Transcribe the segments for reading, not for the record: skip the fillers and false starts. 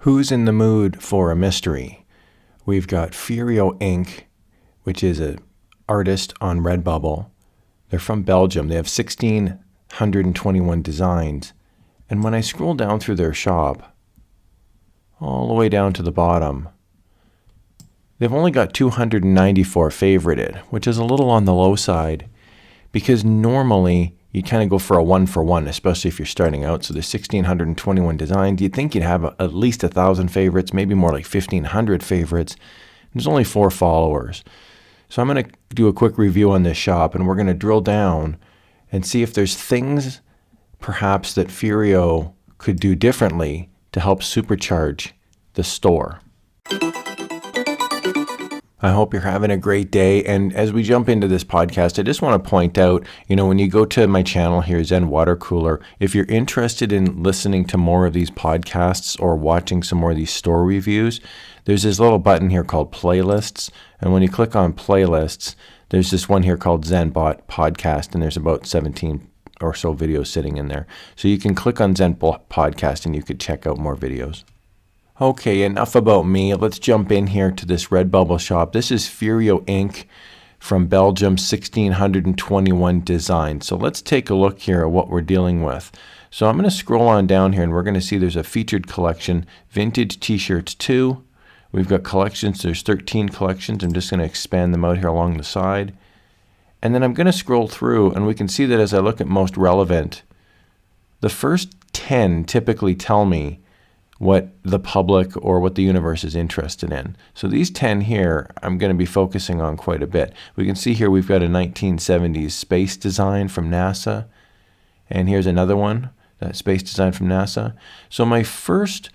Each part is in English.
Who's in the mood for a mystery? We've got FURIOINC, which is an artist on Redbubble. They're from Belgium. They have 1,621 designs. And when I scroll down through their shop, all the way down to the bottom, they've only got 294 favorited, which is a little on the low side because normally you kind of go for a one-for-one, especially if you're starting out. So there's 1,621 designs. You'd think you'd have at least 1,000 favorites, maybe more like 1,500 favorites. There's only 4 followers. So I'm going to do a quick review on this shop, and we're going to drill down and see if there's things perhaps that Furio could do differently to help supercharge the store. I hope you're having a great day. And as we jump into this podcast, I just want to point out, when you go to my channel here, Zen Watercooler, if you're interested in listening to more of these podcasts or watching some more of these store reviews, there's this little button here called playlists. And when you click on playlists, there's this one here called ZenBot Podcast, and there's about 17 or so videos sitting in there. So you can click on Zen Podcast and you could check out more videos. Okay, enough about me. Let's jump in here to this Redbubble shop. This is FURIOINC from Belgium, 1,621 designs. So let's take a look here at what we're dealing with. So I'm going to scroll on down here and we're going to see there's a featured collection, vintage t-shirts 2. We've got collections. There's 13 collections. I'm just going to expand them out here along the side. And then I'm going to scroll through and we can see that as I look at most relevant, the first 10 typically tell me what the public or what the universe is interested in. So these 10 here, I'm going to be focusing on quite a bit. We can see here we've got a 1970s space design from NASA. And here's another one, that space design from NASA. So my first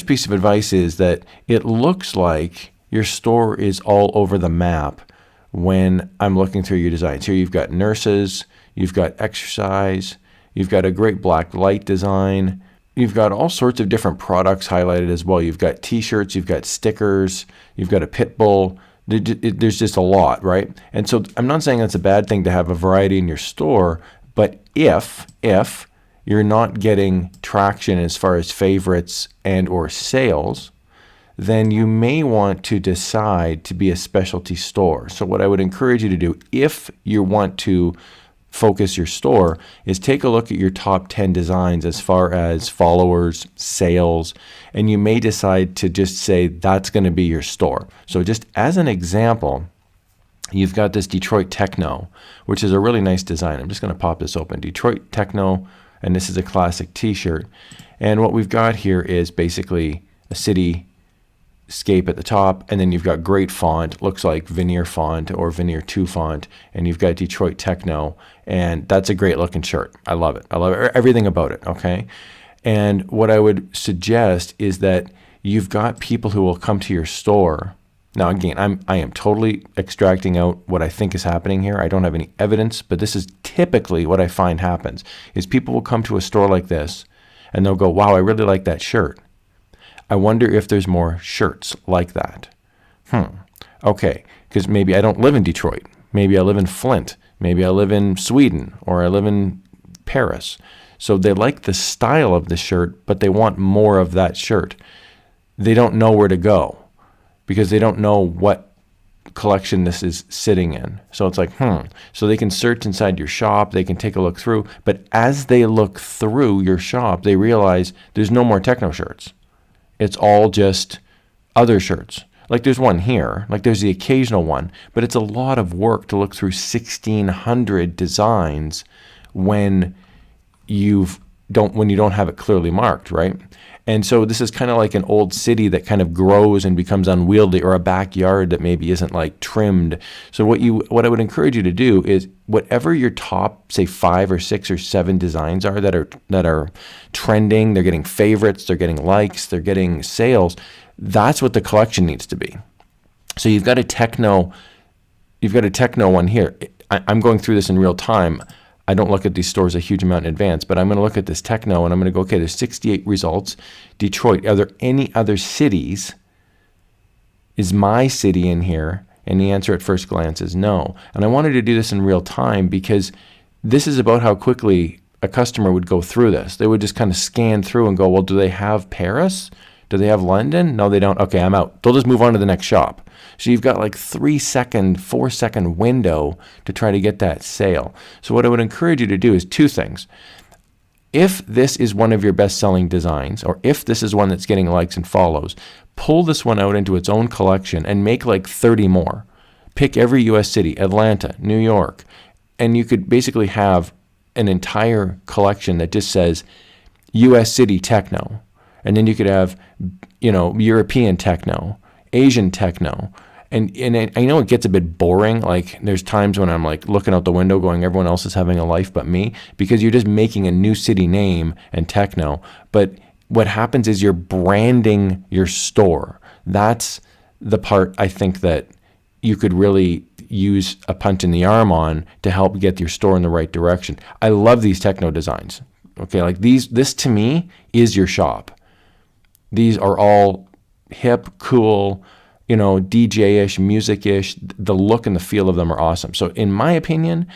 piece of advice is that it looks like your store is all over the map when I'm looking through your designs. Here you've got nurses, you've got exercise, you've got a great black light design. You've got all sorts of different products highlighted as well. You've got t-shirts, you've got stickers, you've got a pit bull. There's just a lot, right? And so I'm not saying that's a bad thing to have a variety in your store, but if you're not getting traction as far as favorites and or sales, then you may want to decide to be a specialty store. So what I would encourage you to do, if you want to focus your store, is take a look at your top 10 designs as far as followers, sales, and you may decide to just say that's going to be your store. So just as an example, you've got this Detroit Techno, which is a really nice design. I'm just going to pop this open. Detroit Techno, and this is a classic t-shirt. And what we've got here is basically a city scape at the top, and then you've got great font, looks like Veneer font or Veneer 2 font, and you've got Detroit Techno, and that's a great looking shirt. I love it. I love everything about it, okay? And what I would suggest is that you've got people who will come to your store. Now again, I am totally extracting out what I think is happening here. I don't have any evidence, but this is typically what I find happens, is people will come to a store like this, and they'll go, wow, I really like that shirt. I wonder if there's more shirts like that. Okay, because maybe I don't live in Detroit. Maybe I live in Flint. Maybe I live in Sweden, or I live in Paris. So they like the style of the shirt, but they want more of that shirt. They don't know where to go because they don't know what collection this is sitting in. So it's like, So they can search inside your shop. They can take a look through. But as they look through your shop, they realize there's no more techno shirts. It's all just other shirts. Like there's one here, like there's the occasional one, but it's a lot of work to look through 1,600 designs when you don't have it clearly marked, right? And so this is kind of like an old city that kind of grows and becomes unwieldy, or a backyard that maybe isn't like trimmed. So what I would encourage you to do is whatever your top, say 5 or 6 or 7 designs are that are trending, they're getting favorites, they're getting likes, they're getting sales. That's what the collection needs to be. So you've got a techno one here. I'm going through this in real time. I don't look at these stores a huge amount in advance, but I'm going to look at this techno and I'm going to go, okay, there's 68 results. Detroit, are there any other cities? Is my city in here? And the answer at first glance is no. And I wanted to do this in real time because this is about how quickly a customer would go through this. They would just kind of scan through and go, well, do they have Paris? Do they have London? No, they don't. Okay, I'm out. They'll just move on to the next shop. So you've got like 3-second, 4-second window to try to get that sale. So what I would encourage you to do is 2 things. If this is one of your best-selling designs, or if this is one that's getting likes and follows, pull this one out into its own collection and make like 30 more. Pick every U.S. city, Atlanta, New York, and you could basically have an entire collection that just says U.S. city techno. And then you could have, European techno, Asian techno. And I know it gets a bit boring. Like there's times when I'm like looking out the window going, everyone else is having a life but me, because you're just making a new city name and techno. But what happens is you're branding your store. That's the part I think that you could really use a punch in the arm on to help get your store in the right direction. I love these techno designs. Okay, like this to me is your shop. These are all hip, cool, DJ-ish, music-ish. The look and the feel of them are awesome. So in my opinion,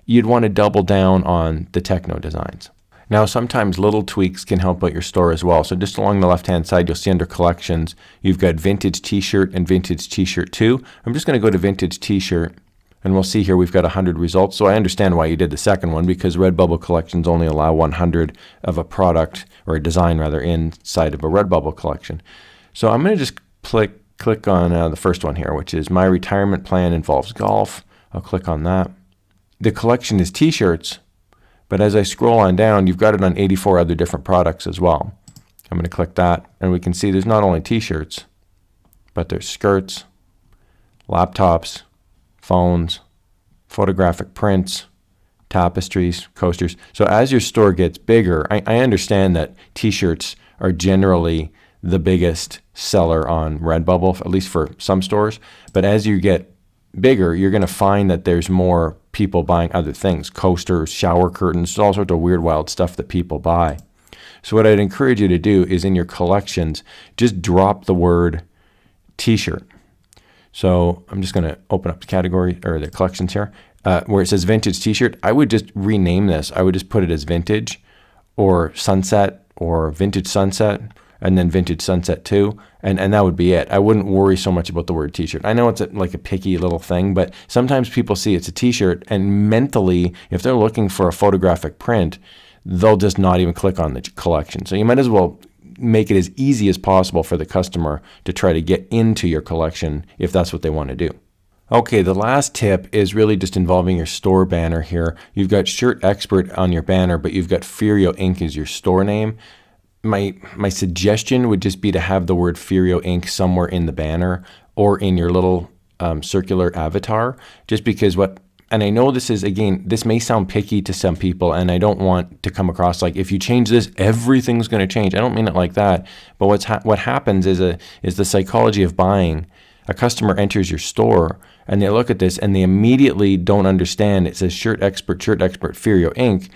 you'd want to double down on the techno designs. Now, sometimes little tweaks can help out your store as well. So just along the left-hand side, you'll see under collections, you've got vintage t-shirt and vintage t-shirt 2. I'm just going to go to vintage t-shirt, and we'll see here we've got 100 results. So I understand why you did the second one, because Redbubble collections only allow 100 of a product, or a design rather, inside of a Redbubble collection. So I'm going to just click on the first one here, which is my retirement plan involves golf. I'll click on that. The collection is t-shirts, but as I scroll on down, you've got it on 84 other different products as well. I'm going to click that, and we can see there's not only t-shirts, but there's skirts, laptops, phones, photographic prints, tapestries, coasters. So as your store gets bigger, I understand that t-shirts are generally the biggest seller on Redbubble, at least for some stores. But as you get bigger, you're going to find that there's more people buying other things, coasters, shower curtains, all sorts of weird, wild stuff that people buy. So what I'd encourage you to do is in your collections, just drop the word t-shirt. So I'm just going to open up the category or the collections here where it says vintage t-shirt. I would just rename this. I would just put it as vintage or sunset or vintage sunset, and then vintage sunset 2, and that would be it. I wouldn't worry so much about the word t-shirt. I know it's like a picky little thing, but sometimes people see it's a t-shirt, and mentally, if they're looking for a photographic print, they'll just not even click on the collection. So you might as well make it as easy as possible for the customer to try to get into your collection if that's what they want to do. Okay, the last tip is really just involving your store banner here. You've got Shirt Expert on your banner, but you've got FURIOINC as your store name. My suggestion would just be to have the word FURIOINC somewhere in the banner or in your little circular avatar, just because and I know this is, again, this may sound picky to some people, and I don't want to come across like, if you change this, everything's going to change. I don't mean it like that, but what happens is the psychology of buying. A customer enters your store, and they look at this, and they immediately don't understand. It says Shirt Expert, FURIOINC.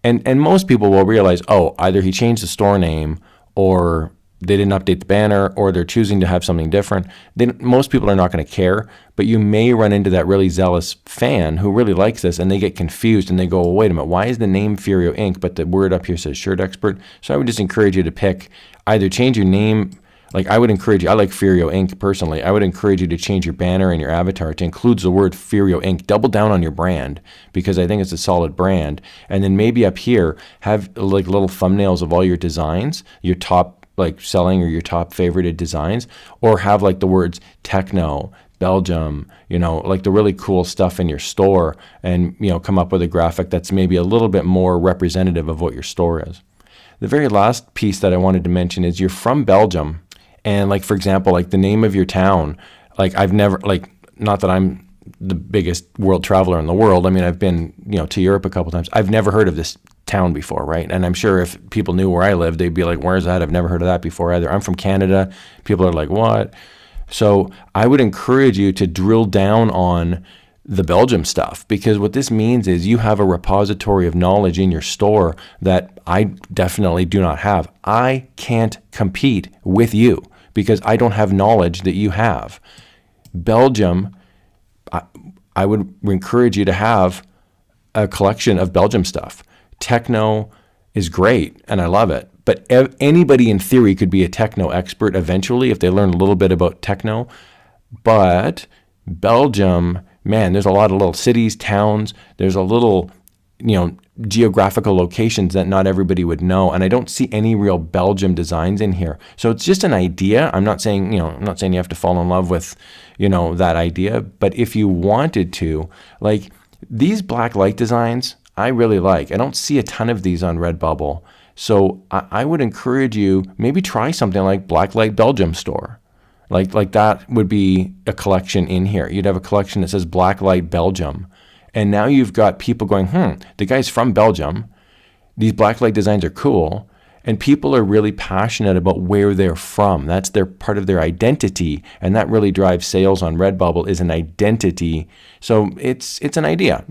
And most people will realize, oh, either he changed the store name, or they didn't update the banner, or they're choosing to have something different. Then most people are not going to care, but you may run into that really zealous fan who really likes this, and they get confused, and they go, well, wait a minute, why is the name FURIOINC, but the word up here says Shirt Expert? So I would just encourage you to pick, either change your name. Like I would encourage you, I like FURIOINC personally. I would encourage you to change your banner and your avatar to include the word FURIOINC. Double down on your brand, because I think it's a solid brand. And then maybe up here, have like little thumbnails of all your designs, your top like selling or your top favorited designs, or have like the words techno, Belgium, like the really cool stuff in your store, and come up with a graphic that's maybe a little bit more representative of what your store is. The very last piece that I wanted to mention is you're from Belgium. And like, for example, like the name of your town, like I've never, like, not that I'm the biggest world traveler in the world. I mean, I've been, to Europe a couple times. I've never heard of this town before, right? And I'm sure if people knew where I lived, they'd be like, where's that? I've never heard of that before either. I'm from Canada. People are like, what? So I would encourage you to drill down on the Belgium stuff, because what this means is you have a repository of knowledge in your store that I definitely do not have. I can't compete with you because I don't have knowledge that you have. Belgium, I would encourage you to have a collection of Belgium stuff. Techno is great and I love it, But anybody in theory could be a techno expert eventually if they learn a little bit about techno. But Belgium, man, there's a lot of little cities, towns. There's a little, geographical locations that not everybody would know. And I don't see any real Belgium designs in here. So it's just an idea. I'm not saying, you have to fall in love with, that idea. But if you wanted to, like these black light designs, I really like. I don't see a ton of these on Redbubble. So I would encourage you, maybe try something like Blacklight Belgium store. Like that would be a collection in here. You'd have a collection that says Blacklight Belgium. And now you've got people going, the guy's from Belgium. These blacklight designs are cool. And people are really passionate about where they're from. That's their part of their identity. And that really drives sales on Redbubble, is an identity. So it's an idea,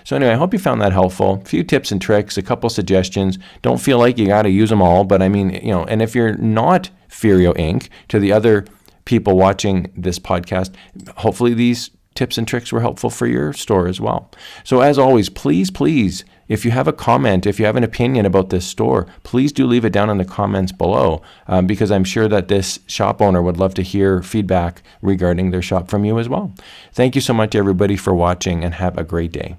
So anyway, I hope you found that helpful. A few tips and tricks, a couple suggestions. Don't feel like you got to use them all. But I mean, and if you're not FURIOINC, to the other people watching this podcast, hopefully these tips and tricks were helpful for your store as well. So as always, please, if you have a comment, if you have an opinion about this store, please do leave it down in the comments below, because I'm sure that this shop owner would love to hear feedback regarding their shop from you as well. Thank you so much, everybody, for watching, and have a great day.